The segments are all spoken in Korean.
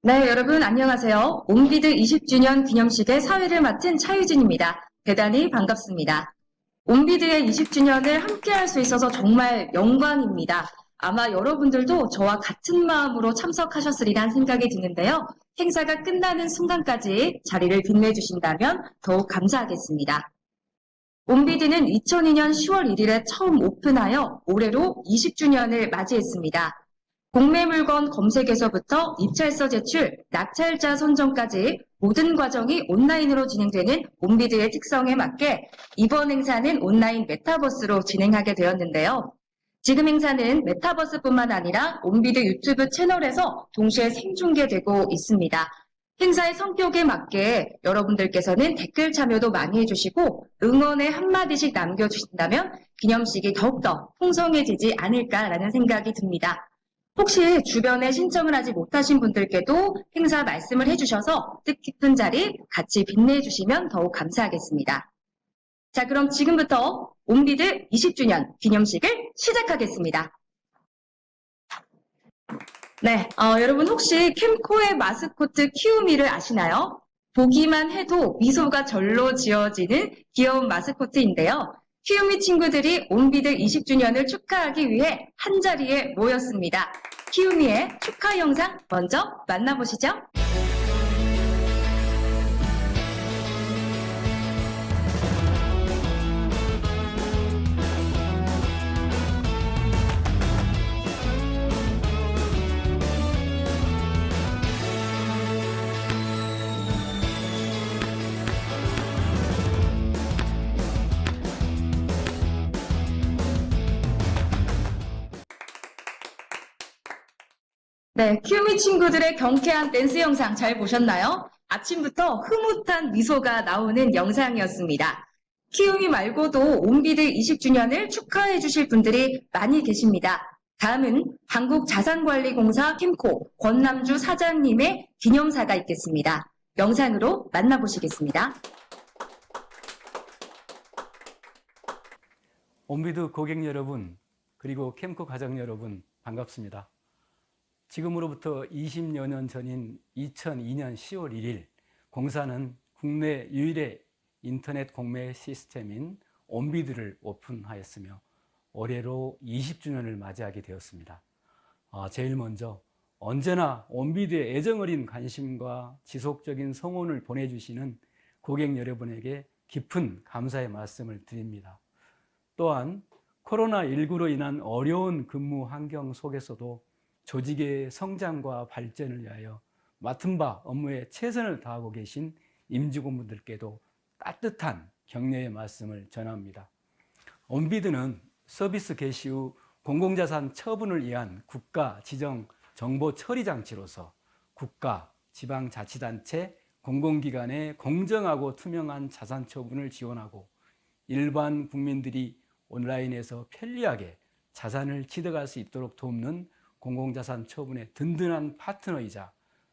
네, 여러분 안녕하세요. 옴비드 20주년 기념식의 사회를 맡은 차유진입니다. 대단히 반갑습니다. 옴비드의 20주년을 함께할 수 있어서 정말 영광입니다. 아마 여러분들도 저와 같은 마음으로 참석하셨으리란 생각이 드는데요. 행사가 끝나는 순간까지 자리를 빛내주신다면 더욱 감사하겠습니다. 옴비드는 2002년 10월 1일에 처음 오픈하여 올해로 20주년을 맞이했습니다. 공매 물건 검색에서부터 입찰서 제출, 낙찰자 선정까지 모든 과정이 온라인으로 진행되는 옴비드의 특성에 맞게 이번 행사는 온라인 메타버스로 진행하게 되었는데요. 지금 행사는 메타버스뿐만 아니라 옴비드 유튜브 채널에서 동시에 생중계되고 있습니다. 행사의 성격에 맞게 여러분들께서는 댓글 참여도 많이 해주시고 응원의 한마디씩 남겨주신다면 기념식이 더욱더 풍성해지지 않을까라는 생각이 듭니다. 혹시 주변에 신청을 하지 못하신 분들께도 행사 말씀을 해주셔서 뜻깊은 자리 같이 빛내주시면 더욱 감사하겠습니다. 자, 그럼 지금부터 옴비드 20주년 기념식을 시작하겠습니다. 네, 여러분 혹시 캠코의 마스코트 키우미를 아시나요? 보기만 해도 미소가 절로 지어지는 귀여운 마스코트인데요. 키우미 친구들이 옴비드 20주년을 축하하기 위해 한자리에 모였습니다. 키우미의 축하 영상 먼저 만나보시죠. 네, 키우미 친구들의 경쾌한 댄스 영상 잘 보셨나요? 아침부터 흐뭇한 미소가 나오는 영상이었습니다. 키우미 말고도 옴비드 20주년을 축하해 주실 분들이 많이 계십니다. 다음은 한국자산관리공사 캠코 권남주 사장님의 기념사가 있겠습니다. 영상으로 만나보시겠습니다. 옴비드 고객 여러분, 그리고 캠코 가족 여러분, 반갑습니다. 지금으로부터 20여 년 전인 2002년 10월 1일, 공사는 국내 유일의 인터넷 공매 시스템인 옴비드를 오픈하였으며 올해로 20주년을 맞이하게 되었습니다. 제일 먼저 언제나 옴비드에 애정어린 관심과 지속적인 성원을 보내주시는 고객 여러분에게 깊은 감사의 말씀을 드립니다. 또한 코로나19로 인한 어려운 근무 환경 속에서도 조직의 성장과 발전을 위하여 맡은 바 업무에 최선을 다하고 계신 임직원분들께도 따뜻한 격려의 말씀을 전합니다. 옴비드는 서비스 개시 후 공공자산 처분을 위한 국가 지정 정보 처리 장치로서 국가, 지방자치단체, 공공기관의 공정하고 투명한 자산 처분을 지원하고 일반 국민들이 온라인에서 편리하게 자산을 취득할 수 있도록 돕는 공공자산 처분의 든든한 파트너이자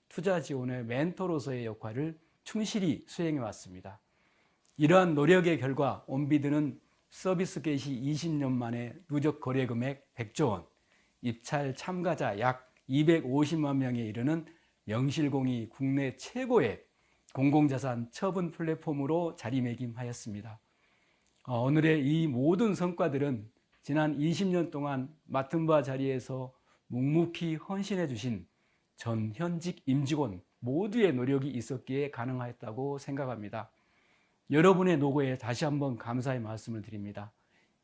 투자 지원의 멘토로서의 역할을 충실히 수행해 왔습니다. 이러한 노력의 결과 옴비드는 서비스 개시 20년 만에 누적 거래 금액 100조 원, 입찰 참가자 약 250만 명에 이르는 명실공히 국내 최고의 공공자산 처분 플랫폼으로 자리매김하였습니다. 오늘의 이 모든 성과들은 지난 20년 동안 맡은 바 자리에서 묵묵히 헌신해 주신 전 현직 임직원 모두의 노력이 있었기에 가능하였다고 생각합니다. 여러분의 노고에 다시 한번 감사의 말씀을 드립니다.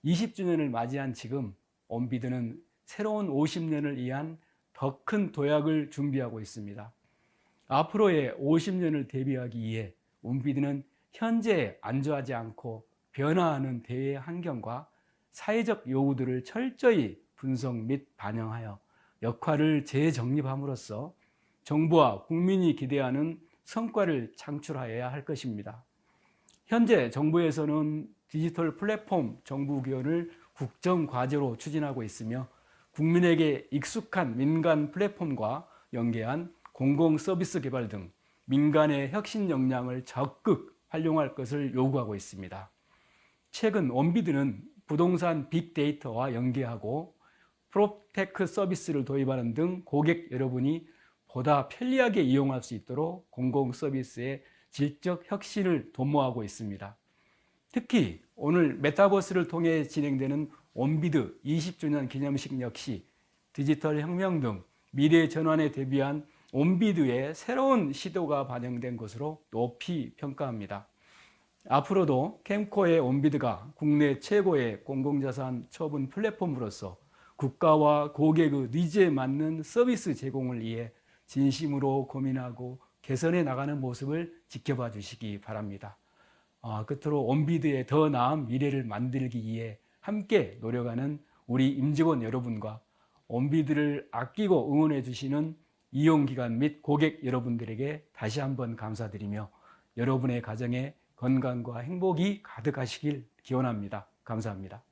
20주년을 맞이한 지금 옴비드는 새로운 50년을 위한 더 큰 도약을 준비하고 있습니다. 앞으로의 50년을 대비하기 위해 옴비드는 현재에 안주하지 않고 변화하는 대외 환경과 사회적 요구들을 철저히 분석 및 반영하여 역할을 재정립함으로써 정부와 국민이 기대하는 성과를 창출하여야 할 것입니다. 현재 정부에서는 디지털 플랫폼 정부 기원을 국정과제로 추진하고 있으며 국민에게 익숙한 민간 플랫폼과 연계한 공공 서비스 개발 등 민간의 혁신 역량을 적극 활용할 것을 요구하고 있습니다. 최근 옴비드는 부동산 빅데이터와 연계하고 프롭테크 서비스를 도입하는 등 고객 여러분이 보다 편리하게 이용할 수 있도록 공공 서비스의 질적 혁신을 도모하고 있습니다. 특히 오늘 메타버스를 통해 진행되는 온비드 20주년 기념식 역시 디지털 혁명 등 미래 전환에 대비한 온비드의 새로운 시도가 반영된 것으로 높이 평가합니다. 앞으로도 캠코의 온비드가 국내 최고의 공공자산 처분 플랫폼으로서 국가와 고객의 니즈에 맞는 서비스 제공을 위해 진심으로 고민하고 개선해 나가는 모습을 지켜봐 주시기 바랍니다. 끝으로 온비드의 더 나은 미래를 만들기 위해 함께 노력하는 우리 임직원 여러분과 온비드를 아끼고 응원해 주시는 이용기관 및 고객 여러분들에게 다시 한번 감사드리며 여러분의 가정에 건강과 행복이 가득하시길 기원합니다. 감사합니다.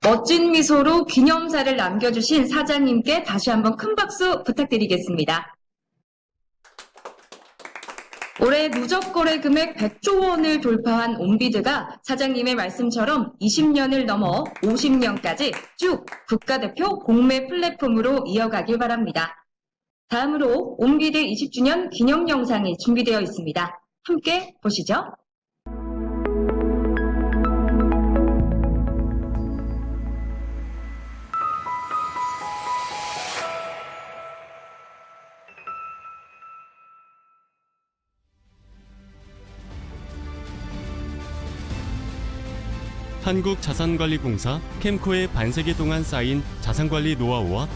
멋진 미소로 기념사를 남겨주신 사장님께 다시 한번 큰 박수 부탁드리겠습니다. 올해 누적 거래 금액 100조 원을 돌파한 온비드가 사장님의 말씀처럼 20년을 넘어 50년까지 쭉 국가대표 공매 플랫폼으로 이어가길 바랍니다. 다음으로 온비드 20주년 기념 영상이 준비되어 있습니다. 함께 보시죠. 한국자산관리공사 캠코의 반세기 동안 쌓인 자산관리 노하우와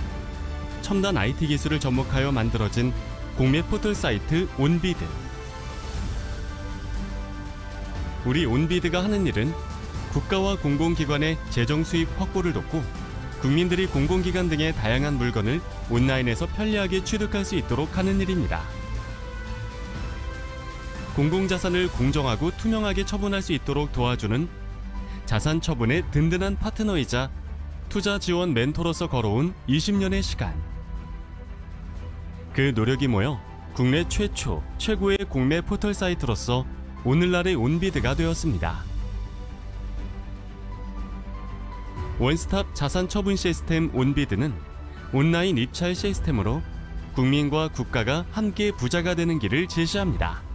첨단 IT 기술을 접목하여 만들어진 공매 포털 사이트 온비드. 우리 온비드가 하는 일은 국가와 공공기관의 재정 수입 확보를 돕고 국민들이 공공기관 등의 다양한 물건을 온라인에서 편리하게 취득할 수 있도록 하는 일입니다. 공공자산을 공정하고 투명하게 처분할 수 있도록 도와주는 자산 처분의 든든한 파트너이자 투자 지원 멘토로서 걸어온 20년의 시간. 그 노력이 모여 국내 최초, 최고의 공매 포털 사이트로서 오늘날의 온비드가 되었습니다. 원스톱 자산 처분 시스템 온비드는 온라인 입찰 시스템으로 국민과 국가가 함께 부자가 되는 길을 제시합니다.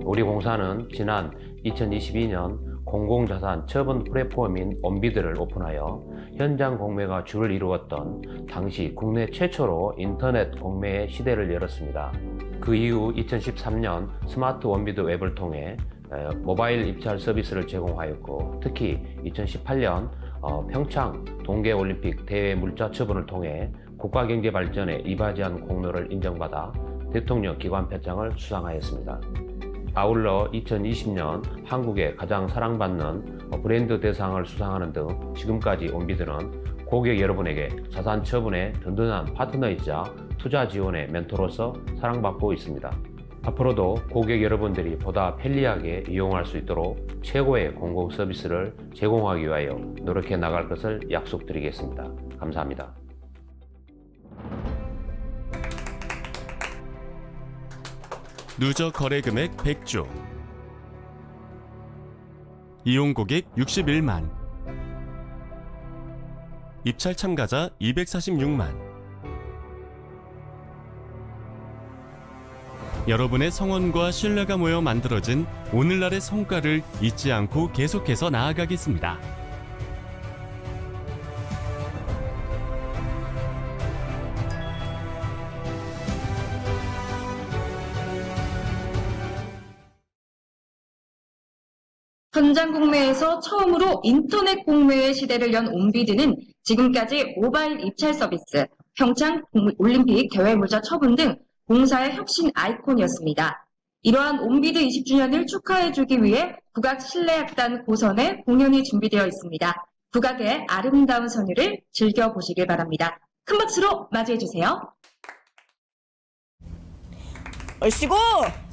우리 공사는 지난 2022년 공공자산 처분 플랫폼인 온비드를 오픈하여 현장 공매가 주를 이루었던 당시 국내 최초로 인터넷 공매의 시대를 열었습니다. 그 이후 2013년 스마트 온비드 웹을 통해 모바일 입찰 서비스를 제공하였고, 특히 2018년 평창 동계올림픽 대회 물자 처분을 통해 국가경제 발전에 이바지한 공로를 인정받아 대통령 기관 표창을 수상하였습니다. 아울러 2020년 한국의 가장 사랑받는 브랜드 대상을 수상하는 등 지금까지 온비드는 고객 여러분에게 자산 처분의 든든한 파트너이자 투자 지원의 멘토로서 사랑받고 있습니다. 앞으로도 고객 여러분들이 보다 편리하게 이용할 수 있도록 최고의 공공 서비스를 제공하기 위하여 노력해 나갈 것을 약속드리겠습니다. 감사합니다. 누적 거래 금액 100조, 이용 고객 61만, 입찰 참가자 246만. 여러분의 성원과 신뢰가 모여 만들어진 오늘날의 성과를 잊지 않고 계속해서 나아가겠습니다. 현장 공매에서 처음으로 인터넷 공매의 시대를 연 온비드는 지금까지 모바일 입찰 서비스, 평창 올림픽 대회 물자 처분 등 공사의 혁신 아이콘이었습니다. 이러한 온비드 20주년을 축하해주기 위해 국악실내악단 고선의 공연이 준비되어 있습니다. 국악의 아름다운 선율을 즐겨보시길 바랍니다. 큰 박수로 맞이해주세요. 얼씨구!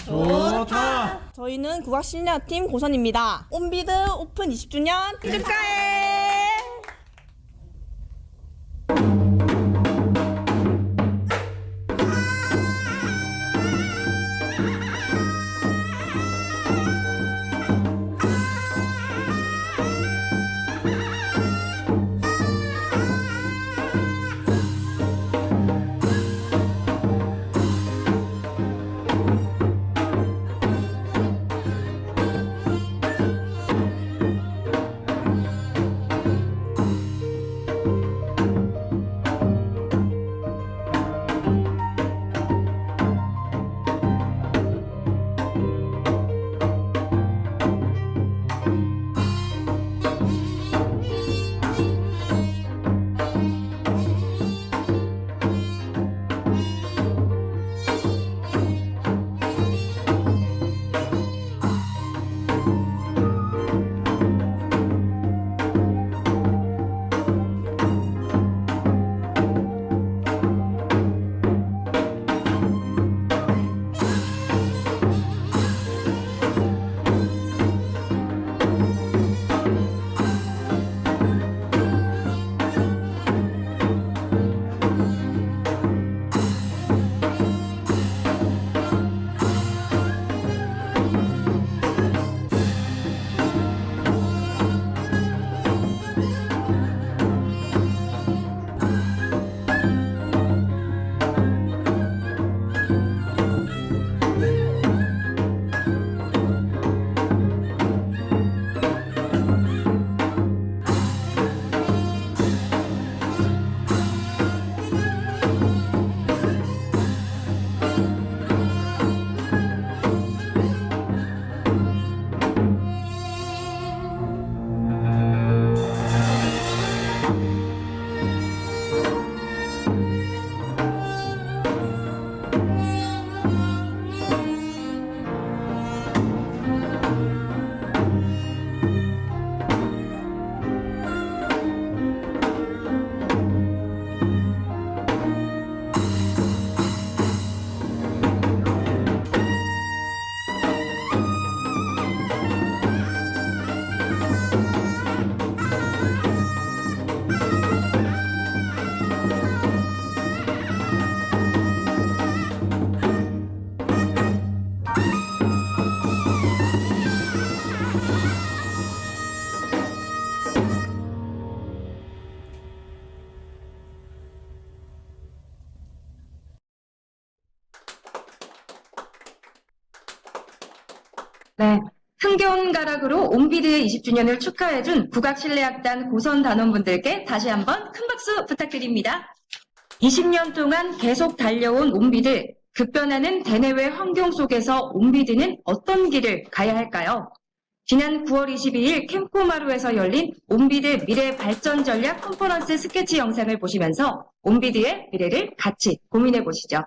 좋다! 저희는 국악실내악팀 고선입니다. 온비드 오픈 20주년 축하해! 네. 흥겨운 가락으로 온비드의 20주년을 축하해준 국악실내악단 고선 단원분들께 다시 한번 큰 박수 부탁드립니다. 20년 동안 계속 달려온 온비드, 급변하는 대내외 환경 속에서 온비드는 어떤 길을 가야 할까요? 지난 9월 22일 캠코마루에서 열린 온비드 미래 발전 전략 컨퍼런스 스케치 영상을 보시면서 온비드의 미래를 같이 고민해 보시죠.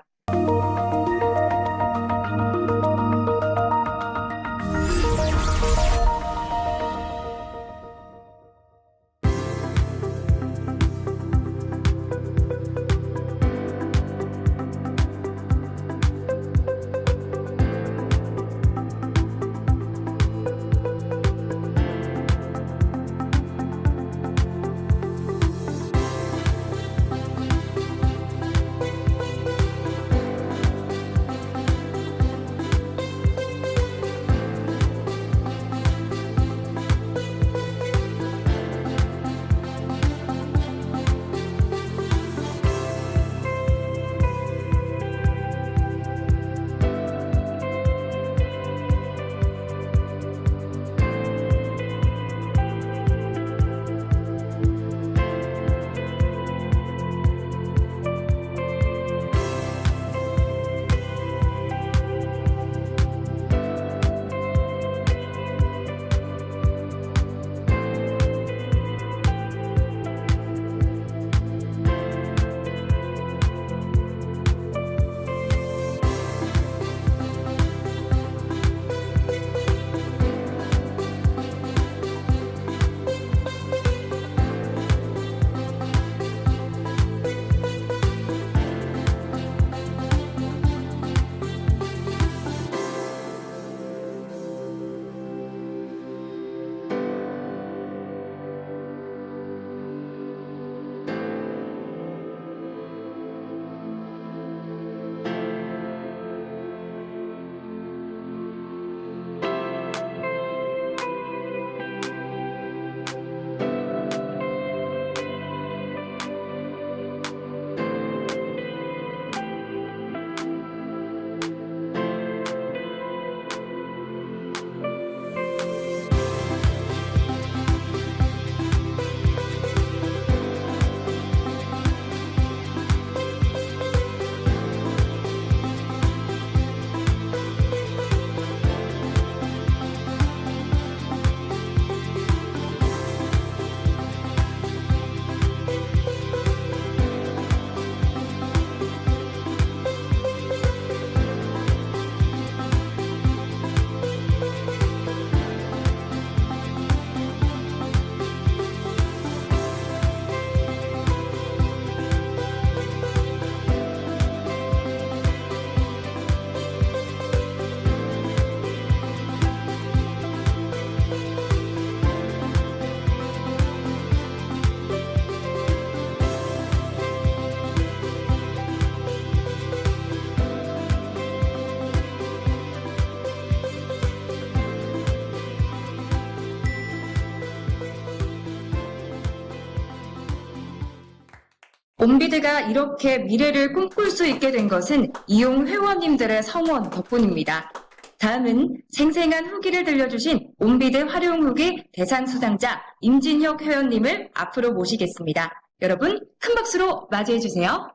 온비드가 이렇게 미래를 꿈꿀 수 있게 된 것은 이용 회원님들의 성원 덕분입니다. 다음은 생생한 후기를 들려주신 온비드 활용 후기 대상 수상자 임진혁 회원님을 앞으로 모시겠습니다. 여러분 큰 박수로 맞이해 주세요.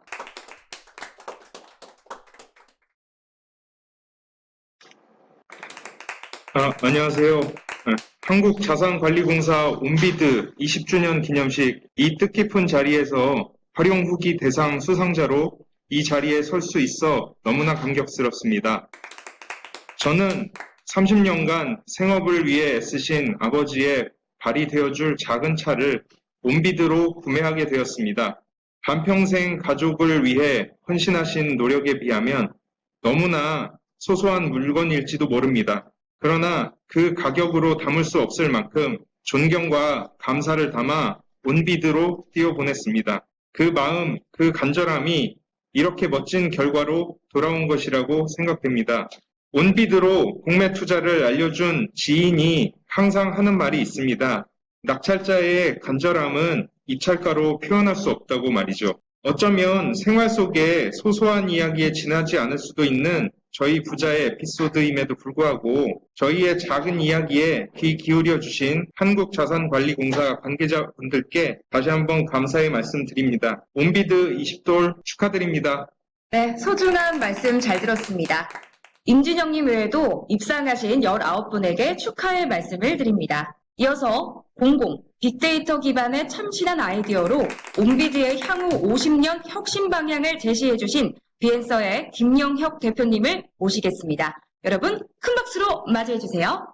안녕하세요. 한국자산관리공사 온비드 20주년 기념식 이 뜻깊은 자리에서 활용 후기 대상 수상자로 이 자리에 설 수 있어 너무나 감격스럽습니다. 저는 30년간 생업을 위해 애쓰신 아버지의 발이 되어줄 작은 차를 온비드로 구매하게 되었습니다. 반평생 가족을 위해 헌신하신 노력에 비하면 너무나 소소한 물건일지도 모릅니다. 그러나 그 가격으로 담을 수 없을 만큼 존경과 감사를 담아 온비드로 띄워보냈습니다. 그 마음, 그 간절함이 이렇게 멋진 결과로 돌아온 것이라고 생각됩니다. 온비드로 공매 투자를 알려준 지인이 항상 하는 말이 있습니다. 낙찰자의 간절함은 입찰가로 표현할 수 없다고 말이죠. 어쩌면 생활 속에 소소한 이야기에 지나지 않을 수도 있는 저희 부자의 에피소드임에도 불구하고 저희의 작은 이야기에 귀 기울여 주신 한국자산관리공사 관계자분들께 다시 한번 감사의 말씀드립니다. 온비드 20돌 축하드립니다. 네, 소중한 말씀 잘 들었습니다. 임준영님 외에도 입상하신 19분에게 축하의 말씀을 드립니다. 이어서 공공, 빅데이터 기반의 참신한 아이디어로 온비드의 향후 50년 혁신 방향을 제시해 주신 비엔서의 김영혁 대표님을 모시겠습니다. 여러분, 큰 박수로 맞이해 주세요.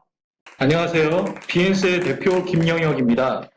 안녕하세요. 비엔스의 대표 김영혁입니다.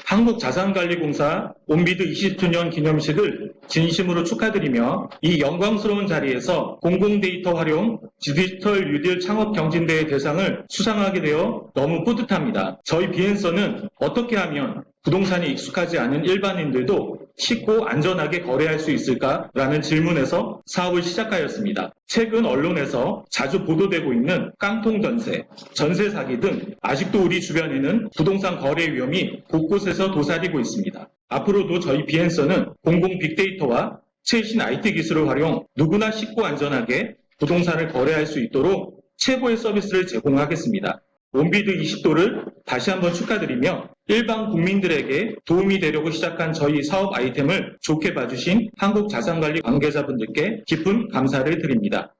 한국자산관리공사 온비드 20주년 기념식을 진심으로 축하드리며 이 영광스러운 자리에서 공공데이터 활용 디지털 뉴딜 창업 경진대회 대상을 수상하게 되어 너무 뿌듯합니다. 저희 비엔서는 어떻게 하면 부동산이 익숙하지 않은 일반인들도 쉽고 안전하게 거래할 수 있을까라는 질문에서 사업을 시작하였습니다. 최근 언론에서 자주 보도되고 있는 깡통 전세, 전세 사기 등 아직도 우리 주변에는 부동산 거래 위험이 곳곳에서 도사리고 있습니다. 앞으로도 저희 비엔서는 공공 빅데이터와 최신 IT 기술을 활용 누구나 쉽고 안전하게 부동산을 거래할 수 있도록 최고의 서비스를 제공하겠습니다. 온비드 20도를 다시 한번 축하드리며 일반 국민들에게 도움이 되려고 시작한 저희 사업 아이템을 좋게 봐주신 한국자산관리 관계자분들께 깊은 감사를 드립니다.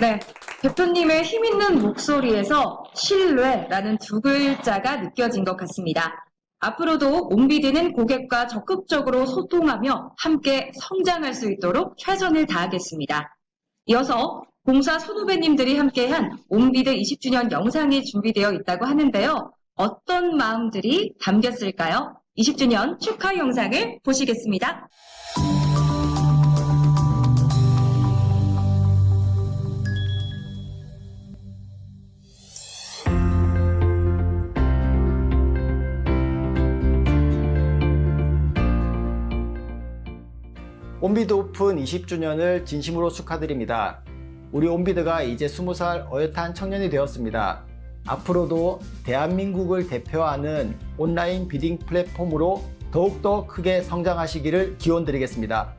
네, 대표님의 힘있는 목소리에서 신뢰라는 두 글자가 느껴진 것 같습니다. 앞으로도 온비드는 고객과 적극적으로 소통하며 함께 성장할 수 있도록 최선을 다하겠습니다. 이어서 공사 선후배님들이 함께한 온비드 20주년 영상이 준비되어 있다고 하는데요. 어떤 마음들이 담겼을까요? 20주년 축하 영상을 보시겠습니다. 온비드 오픈 20주년을 진심으로 축하드립니다. 우리 온비드가 이제 20살 어엿한 청년이 되었습니다. 앞으로도 대한민국을 대표하는 온라인 비딩 플랫폼으로 더욱더 크게 성장하시기를 기원드리겠습니다.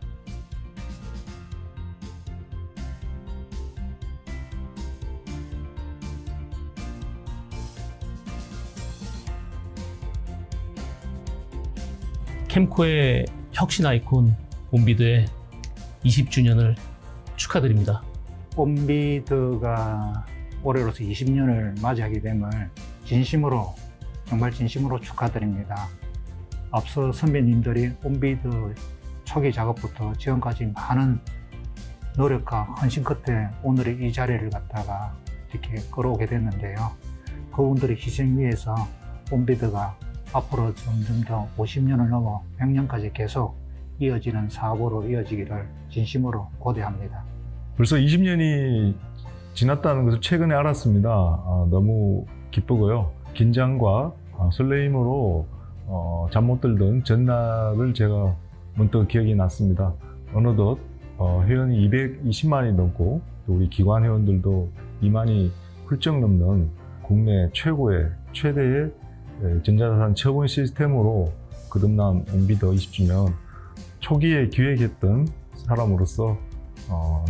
캠코의 혁신 아이콘 온비드의 20주년을 축하드립니다. 온비드가 올해로서 20년을 맞이하게 됨을 진심으로, 정말 진심으로 축하드립니다. 앞서 선배님들이 온비드 초기 작업부터 지금까지 많은 노력과 헌신 끝에 오늘의 이 자리를 갖다가 이렇게 끌어오게 됐는데요. 그분들의 희생 위에서 온비드가 앞으로 점점 더 50년을 넘어 100년까지 계속 이어지는 사업으로 이어지기를 진심으로 고대합니다. 벌써 20년이 지났다는 것을 최근에 알았습니다. 너무 기쁘고요. 긴장과 설레임으로 잠 못 들던 전날을 제가 문득 기억이 났습니다. 어느덧 회원이 220만이 넘고 또 우리 기관 회원들도 2만이 훌쩍 넘는 국내 최대의 전자자산 처분 시스템으로 거듭난 온비드 20주년 초기에 기획했던 사람으로서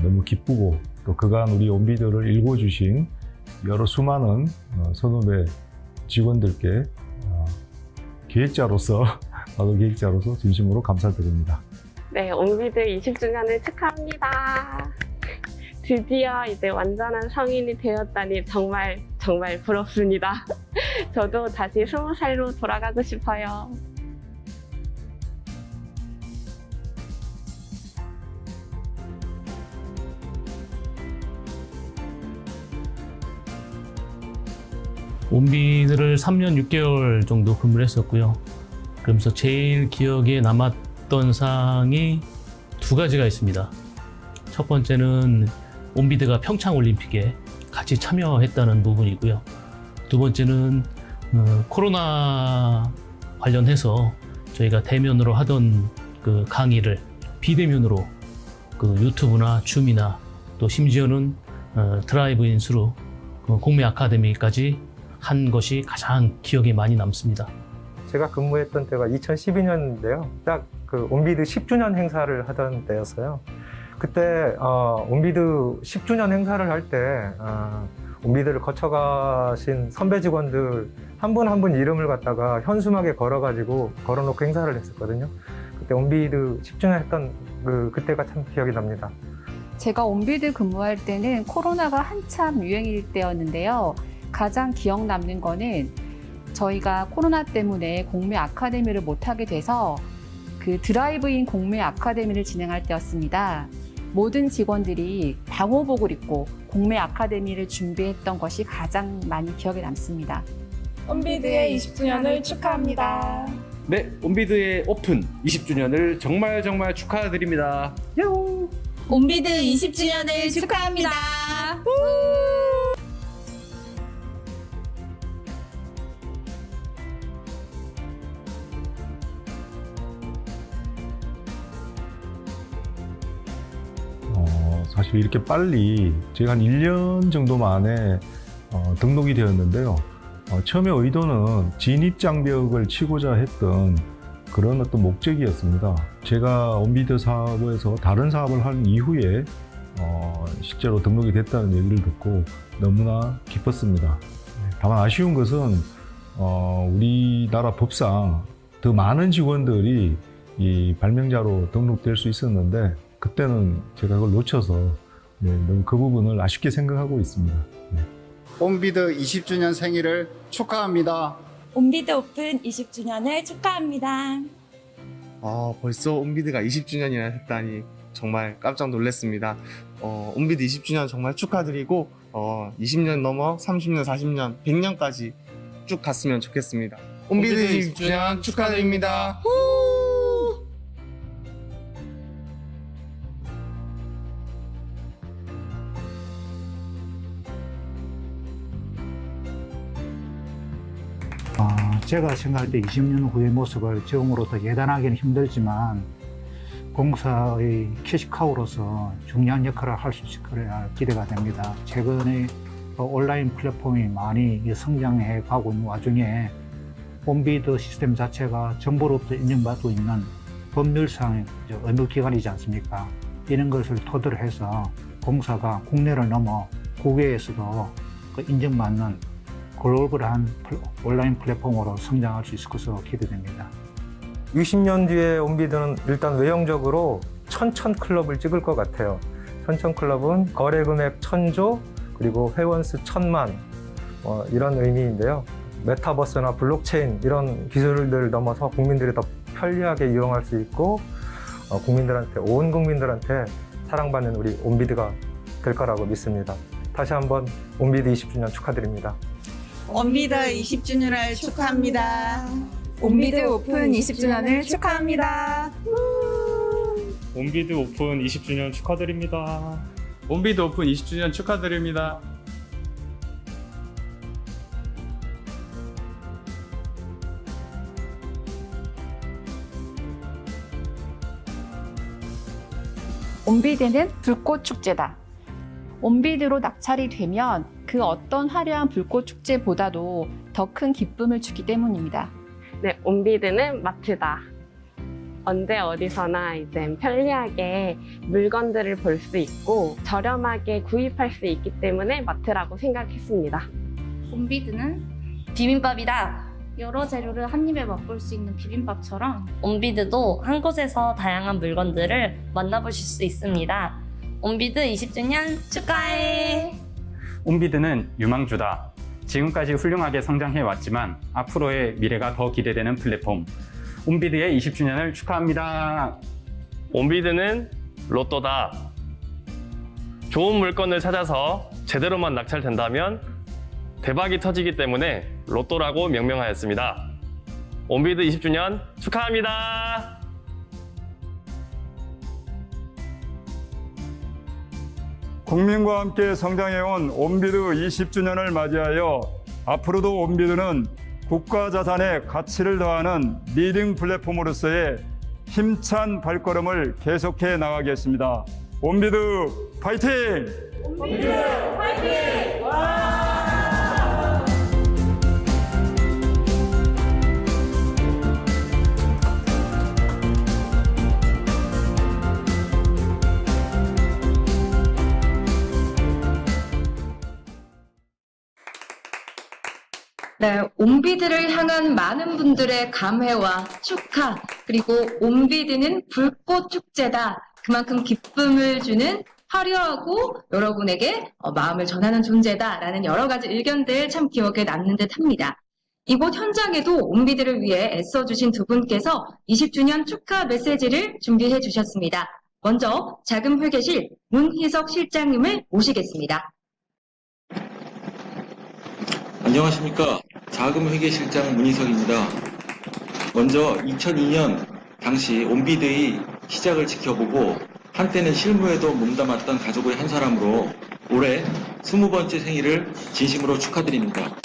너무 기쁘고 또 그간 우리 온비드를 일궈주신 여러 수많은 선후배 직원들께 나도 기획자로서 진심으로 감사드립니다. 네, 온비드 20주년을 축하합니다. 드디어 이제 완전한 성인이 되었다니 정말 부럽습니다. 저도 다시 20살로 돌아가고 싶어요. 온비드를 3년 6개월 정도 근무를 했었고요. 그러면서 제일 기억에 남았던 사항이 두 가지가 있습니다. 첫 번째는 온비드가 평창올림픽에 같이 참여했다는 부분이고요. 두 번째는 코로나 관련해서 저희가 대면으로 하던 그 강의를 비대면으로 그 유튜브나 줌이나 또 심지어는 드라이브인 스루 공매 아카데미까지 한 것이 가장 기억에 많이 남습니다. 제가 근무했던 때가 2012년인데요. 딱 그 온비드 10주년 행사를 하던 때였어요. 그때 온비드 10주년 행사를 할 때 온비드를 거쳐가신 선배 직원들 한 분 한 분 이름을 갖다가 현수막에 걸어놓고 행사를 했었거든요. 그때 온비드 10주년 했던 그때가 참 기억이 납니다. 제가 온비드 근무할 때는 코로나가 한참 유행일 때였는데요. 가장 기억 남는 거는 저희가 코로나 때문에 공매 아카데미를 못하게 돼서 그 드라이브인 공매 아카데미를 진행할 때였습니다. 모든 직원들이 방호복을 입고 공매 아카데미를 준비했던 것이 가장 많이 기억에 남습니다. 온비드의 20주년을 축하합니다. 네, 온비드의 오픈 20주년을 정말 축하드립니다. 온비드 20주년을 축하합니다. 사실 이렇게 빨리 제가 한 1년 정도 만에 등록이 되었는데요. 처음에 의도는 진입장벽을 치고자 했던 그런 어떤 목적이었습니다. 제가 온비드 사업에서 다른 사업을 한 이후에 실제로 등록이 됐다는 얘기를 듣고 너무나 기뻤습니다. 다만 아쉬운 것은 우리나라 법상 더 많은 직원들이 이 발명자로 등록될 수 있었는데 그때는 제가 그걸 놓쳐서 너무 그 부분을 아쉽게 생각하고 있습니다. 온비드 20주년 생일을 축하합니다. 온비드 오픈 20주년을 축하합니다. 벌써 온비드가 20주년이나 했다니 정말 깜짝 놀랐습니다. 온비드 20주년 정말 축하드리고 20년 넘어 30년, 40년, 100년까지 쭉 갔으면 좋겠습니다. 온비드 20주년 축하드립니다. 제가 생각할 때 20년 후의 모습을 지금으로 더 예단하기는 힘들지만 공사의 캐시카우로서 중요한 역할을 할 수 있을 거라 기대가 됩니다. 최근에 온라인 플랫폼이 많이 성장해 가고 있는 와중에 온비드 시스템 자체가 정부로부터 인정받고 있는 법률상 의무기관이지 않습니까? 이런 것을 토대로 해서 공사가 국내를 넘어 국외에서도 인정받는 글로벌한 온라인 플랫폼으로 성장할 수 있을 것으로 기대됩니다. 20년 뒤에 온비드는 일단 외형적으로 천천클럽을 찍을 것 같아요. 천천클럽은 거래 금액 1000조 그리고 회원수 1000만 이런 의미인데요. 메타버스나 블록체인 이런 기술들을 넘어서 국민들이 더 편리하게 이용할 수 있고 온 국민들한테 사랑받는 우리 온비드가 될 거라고 믿습니다. 다시 한번 온비드 20주년 축하드립니다. 온비드 20주년을 축하합니다. 온비드 오픈 20주년을 축하합니다. 온비드 오픈 20주년 축하드립니다. 온비드 오픈 20주년 축하드립니다. 온비드는 불꽃 축제다. 온비드로 낙찰이 되면 그 어떤 화려한 불꽃 축제보다도 더 큰 기쁨을 주기 때문입니다. 네, 온비드는 마트다. 언제 어디서나 이제 편리하게 물건들을 볼 수 있고 저렴하게 구입할 수 있기 때문에 마트라고 생각했습니다. 온비드는 비빔밥이다. 여러 재료를 한 입에 맛볼 수 있는 비빔밥처럼 온비드도 한 곳에서 다양한 물건들을 만나보실 수 있습니다. 온비드 20주년 축하해! 온비드는 유망주다. 지금까지 훌륭하게 성장해왔지만 앞으로의 미래가 더 기대되는 플랫폼. 온비드의 20주년을 축하합니다. 온비드는 로또다. 좋은 물건을 찾아서 제대로만 낙찰된다면 대박이 터지기 때문에 로또라고 명명하였습니다. 온비드 20주년 축하합니다. 국민과 함께 성장해온 온비드 20주년을 맞이하여 앞으로도 온비드는 국가 자산의 가치를 더하는 리딩 플랫폼으로서의 힘찬 발걸음을 계속해 나가겠습니다. 온비드 파이팅! 온비드 파이팅! 네, 온비드를 향한 많은 분들의 감회와 축하, 그리고 온비드는 불꽃 축제다. 그만큼 기쁨을 주는 화려하고 여러분에게 마음을 전하는 존재다라는 여러 가지 의견들 참 기억에 남는 듯 합니다. 이곳 현장에도 온비드를 위해 애써주신 두 분께서 20주년 축하 메시지를 준비해 주셨습니다. 먼저 자금회계실 문희석 실장님을 모시겠습니다. 안녕하십니까. 자금회계실장 문희석입니다. 먼저 2002년 당시 온비드의 시작을 지켜보고 한때는 실무에도 몸담았던 가족의 한 사람으로 올해 20번째 생일을 진심으로 축하드립니다.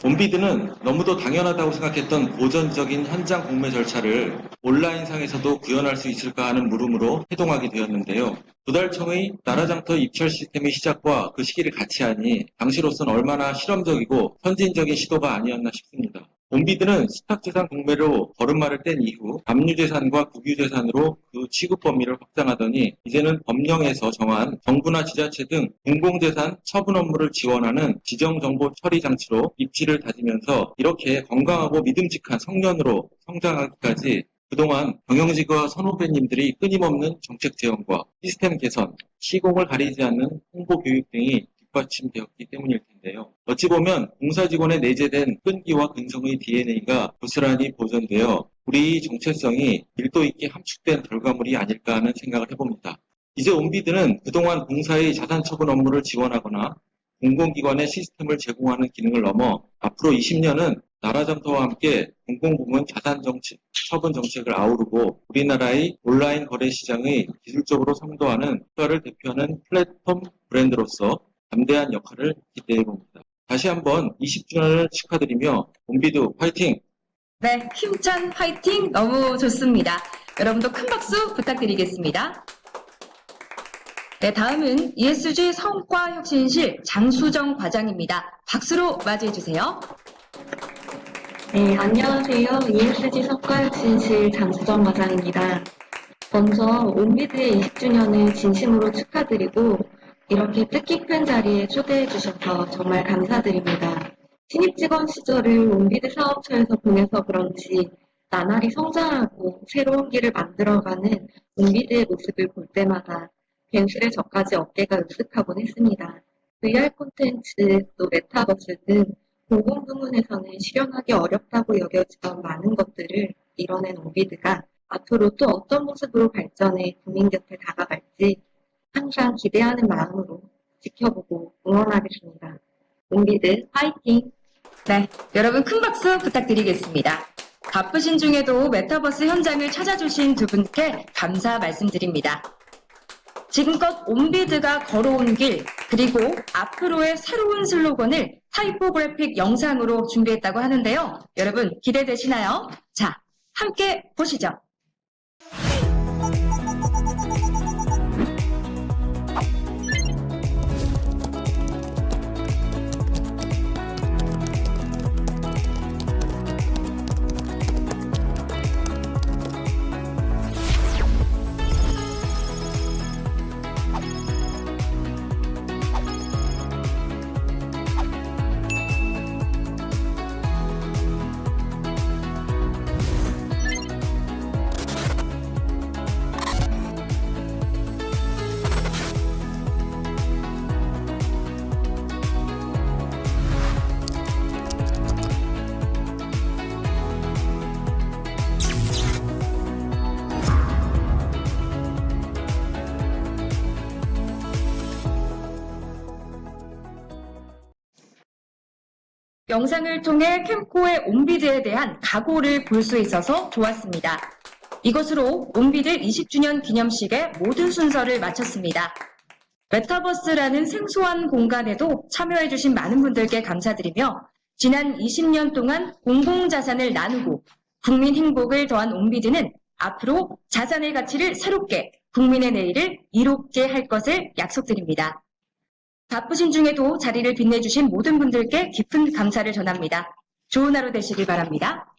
온비드는 너무도 당연하다고 생각했던 고전적인 현장 공매 절차를 온라인상에서도 구현할 수 있을까 하는 물음으로 해동하게 되었는데요. 도달청의 나라장터 입찰 시스템의 시작과 그 시기를 같이 하니 당시로서는 얼마나 실험적이고 선진적인 시도가 아니었나 싶습니다. 온비드는 수탁재산 공매로 걸음마를 뗀 이후 압류재산과 국유재산으로 그 취급 범위를 확장하더니 이제는 법령에서 정한 정부나 지자체 등 공공재산 처분 업무를 지원하는 지정정보처리장치로 입지를 다지면서 이렇게 건강하고 믿음직한 청년으로 성장하기까지 그동안 경영직과 선후배님들이 끊임없는 정책 제언과 시스템 개선, 시공을 가리지 않는 홍보 교육 등이 뒷받침되었기 때문일 텐데요. 어찌 보면 공사 직원에 내재된 끈기와 근성의 DNA가 고스란히 보존되어 우리 정체성이 밀도 있게 함축된 결과물이 아닐까 하는 생각을 해봅니다. 이제 온비드는 그동안 공사의 자산 처분 업무를 지원하거나 공공기관의 시스템을 제공하는 기능을 넘어 앞으로 20년은 나라장터와 함께 공공부문 처분 정책을 아우르고 우리나라의 온라인 거래 시장의 기술적으로 선도하는 국가를 대표하는 플랫폼 브랜드로서 담대한 역할을 기대해봅니다. 다시 한번 20주년을 축하드리며 온비드 화이팅! 네, 힘찬 화이팅 너무 좋습니다. 여러분도 큰 박수 부탁드리겠습니다. 네, 다음은 ESG 성과혁신실 장수정 과장입니다. 박수로 맞이해주세요. 네, 안녕하세요. ESG 성과혁신실 장수정 과장입니다. 먼저 온비드의 20주년을 진심으로 축하드리고 이렇게 뜻깊은 자리에 초대해 주셔서 정말 감사드립니다. 신입 직원 시절을 온비드 사업처에서 보내서 그런지 나날이 성장하고 새로운 길을 만들어가는 온비드의 모습을 볼 때마다 괜스레 저까지 어깨가 으쓱하곤 했습니다. VR 콘텐츠, 또 메타버스 등 공공부문에서는 실현하기 어렵다고 여겨지던 많은 것들을 이뤄낸 온비드가 앞으로 또 어떤 모습으로 발전해 국민 곁에 다가갈지 항상 기대하는 마음으로 지켜보고 응원하겠습니다. 온비드 화이팅! 네, 여러분 큰 박수 부탁드리겠습니다. 바쁘신 중에도 메타버스 현장을 찾아주신 두 분께 감사 말씀드립니다. 지금껏 온비드가 걸어온 길, 그리고 앞으로의 새로운 슬로건을 타이포그래픽 영상으로 준비했다고 하는데요. 여러분 기대되시나요? 자, 함께 보시죠. 영상을 통해 캠코의 온비드에 대한 각오를 볼 수 있어서 좋았습니다. 이것으로 온비드 20주년 기념식의 모든 순서를 마쳤습니다. 메타버스라는 생소한 공간에도 참여해주신 많은 분들께 감사드리며 지난 20년 동안 공공자산을 나누고 국민 행복을 더한 온비드는 앞으로 자산의 가치를 새롭게 국민의 내일을 이롭게 할 것을 약속드립니다. 바쁘신 중에도 자리를 빛내주신 모든 분들께 깊은 감사를 전합니다. 좋은 하루 되시길 바랍니다.